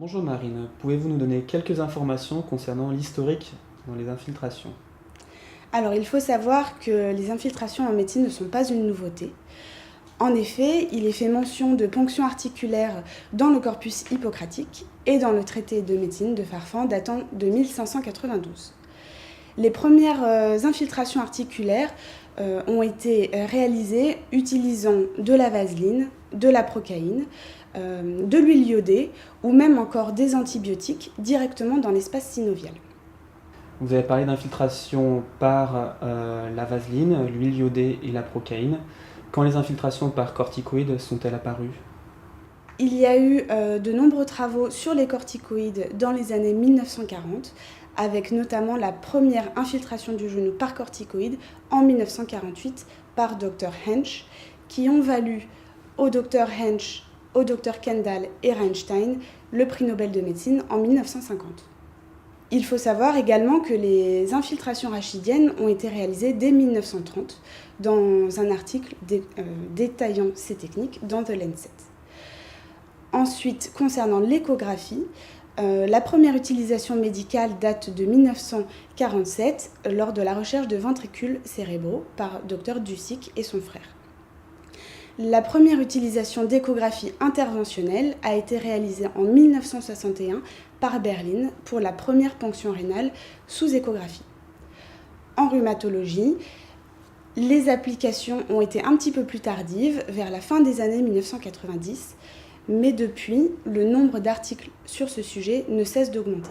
Bonjour Marine, pouvez-vous nous donner quelques informations concernant l'historique dans les infiltrations? Alors, il faut savoir que les infiltrations en médecine ne sont pas une nouveauté. En effet, il est fait mention de ponctions articulaires dans le corpus hippocratique et dans le traité de médecine de Farfan datant de 1592. Les premières infiltrations articulaires ont été réalisées utilisant de la vaseline, de la procaïne, de l'huile iodée ou même encore des antibiotiques directement dans l'espace synovial. Vous avez parlé d'infiltration par la vaseline, l'huile iodée et la procaïne. Quand les infiltrations par corticoïdes sont-elles apparues? Il y a eu de nombreux travaux sur les corticoïdes dans les années 1940, avec notamment la première infiltration du genou par corticoïdes en 1948 par Dr Hensch, qui ont valu au Dr Hensch, au Dr Kendall et Reinstein le prix Nobel de médecine en 1950. Il faut savoir également que les infiltrations rachidiennes ont été réalisées dès 1930 dans un article détaillant ces techniques dans The Lancet. Ensuite, concernant l'échographie, la première utilisation médicale date de 1947 lors de la recherche de ventricules cérébraux par Dr Dusik et son frère. La première utilisation d'échographie interventionnelle a été réalisée en 1961 par Berlin pour la première ponction rénale sous échographie. En rhumatologie, les applications ont été un petit peu plus tardives, vers la fin des années 1990, mais depuis, le nombre d'articles sur ce sujet ne cesse d'augmenter.